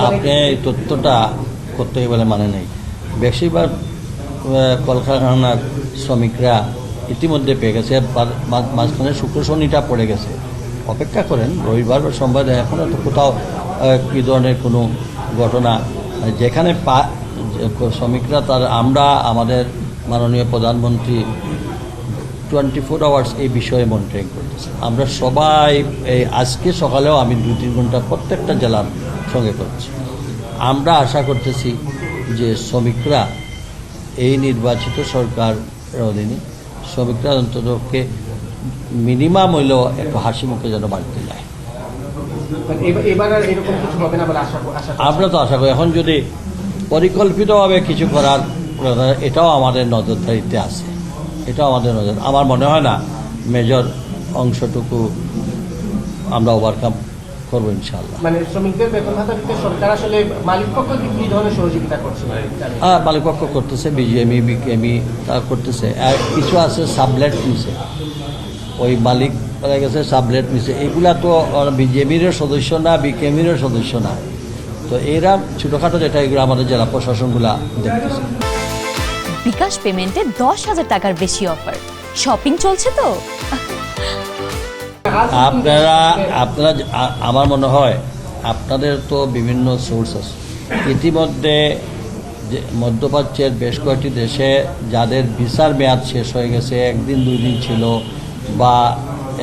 আপনি এই তথ্যটা করতে বলে মানে নেই। বেশিরভাগ কলকারখানার শ্রমিকরা ইতিমধ্যে পেয়ে গেছে, মাঝখানে শুক্র শনিটা পড়ে গেছে। অপেক্ষা করেন, রবিবার বা সোমবার এখনও তো কোথাও কী ধরনের কোনো ঘটনা যেখানে শ্রমিকরা আমরা আমাদের মাননীয় প্রধানমন্ত্রী 24 আওয়ার্স এই বিষয়ে মনিটরিং করতেছে। আমরা সবাই এই আজকে সকালেও আমি 2-3 ঘন্টা প্রত্যেকটা জেলার সঙ্গে করছি। আমরা আশা করতেছি যে শ্রমিকরা এই নির্বাচিত সরকার অধীনে শ্রমিকরা অন্ততকে মিনিমাম হইলেও একটু হাসি মুখে যেন বাড়তে যায়। আমরা তো আশা করি এখন যদি পরিকল্পিতভাবে কিছু করার এটাও আমাদের নজরদারিতে আছে, এটাও আমাদের নজর। আমার মনে হয় না মেজর অংশটুকু আমরা ওভারকাম করবো ইনশাআল্লাহ। মানে শ্রমিকদের বেতন ভাতা দিতে সরকার আসলে মালিক পক্ষ কি ধরনের সহযোগিতা করছে? মালিক পক্ষ করতেছে, বিজিএমই বিকেএমই তারা করতেছে। আর কিছু আছে সাবলেট নিছে, ওই মালিক বলা গেছে সাবলেট নিছে। এগুলা তো বিজেপিরও সদস্য না, বিকেএমিরও সদস্য না। তো এরা ছোটোখাটো যেটা এগুলো আমাদের জেলা প্রশাসনগুলা দেখতেছে। বিকাশ পেমেন্টে 10,000 টাকার বেশি অফার, শপিং চলছে তো। আপনারা আমার মনে হয় আপনাদের তো বিভিন্ন সোর্স আছে। ইতিমধ্যে যে মধ্যপ্রাচ্যের বেশ কয়েকটি দেশে যাদের ভিসার মেয়াদ শেষ হয়ে গেছে, 1-2 দিন ছিল বা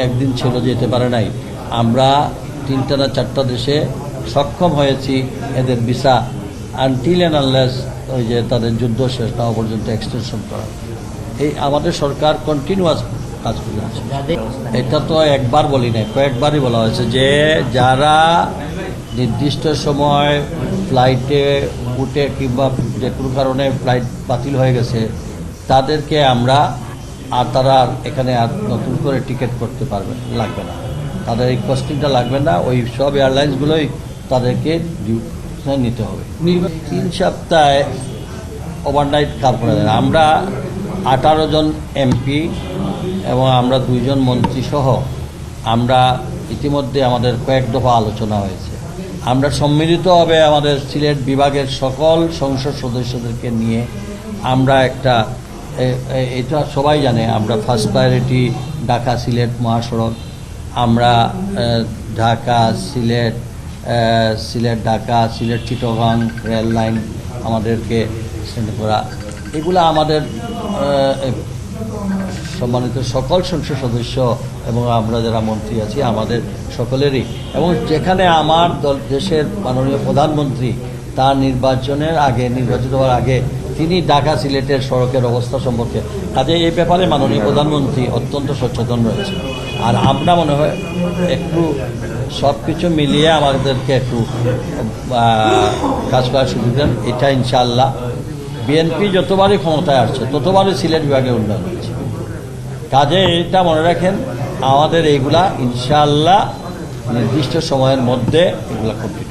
একদিন ছিল, যেতে পারে নাই, আমরা 3টা না 4টা দেশে সক্ষম হয়েছি এদের ভিসা আনটিল অ্যান্ড আনলেস ওই যে তাদের যুদ্ধ শেষ না হওয়া পর্যন্ত এক্সটেনশন করা। এই আমাদের সরকার কন্টিনিউয়াস কাজ করে আছে। এটা তো একবার বলি নাই, কয়েকবারই বলা হয়েছে যে যারা নির্দিষ্ট সময় ফ্লাইটে উঠে কিংবা যে কোনো কারণে ফ্লাইট বাতিল হয়ে গেছে তাদেরকে আমরা তারা এখানে আর নতুন করে টিকিট করতে লাগবে না, তাদের এই কস্টিংটা লাগবে না। ওই সব এয়ারলাইন্সগুলোই তাদেরকে নিতে হবে। 3 সপ্তাহে ওভারনাইট কাজ করা যায়। আমরা 18 জন এমপি এবং আমরা 2 জন মন্ত্রী সহ আমরা ইতিমধ্যে আমাদের কয়েক দফা আলোচনা হয়েছে। আমরা সম্মিলিতভাবে আমাদের সিলেট বিভাগের সকল সংসদ সদস্যদেরকে নিয়ে আমরা একটা, এটা সবাই জানে, আমরা ফার্স্ট প্রায়োরিটি ঢাকা সিলেট মহাসড়ক, আমরা ঢাকা সিলেট, সিলেট ঢাকা, সিলেট চিটাগং রেল লাইন আমাদেরকে এক্সটেন্ড করা, এগুলো আমাদের সম্মানিত সকল সংসদ সদস্য এবং আমরা যারা মন্ত্রী আছি আমাদের সকলেরই। এবং যেখানে আমার দেশের মাননীয় প্রধানমন্ত্রী তার নির্বাচিত হওয়ার আগে তিনি ঢাকা সিলেটের সড়কের অবস্থা সম্পর্কে, কাজে এই ব্যাপারে মাননীয় প্রধানমন্ত্রী অত্যন্ত সচেতন রয়েছে। আর আমরা মনে হয় একটু সব কিছু মিলিয়ে আমাদেরকে একটু কাজ করার সুযোগ দেন। এটা ইনশাআল্লাহ বিএনপি যতবারই ক্ষমতায় আসছে ততবারই সিলেট বিভাগে উন্নয়ন হয়েছে। কাজে এটা মনে রাখেন, আমাদের এইগুলা ইনশাআল্লাহ নির্দিষ্ট সময়ের মধ্যে এগুলা কমপ্লিট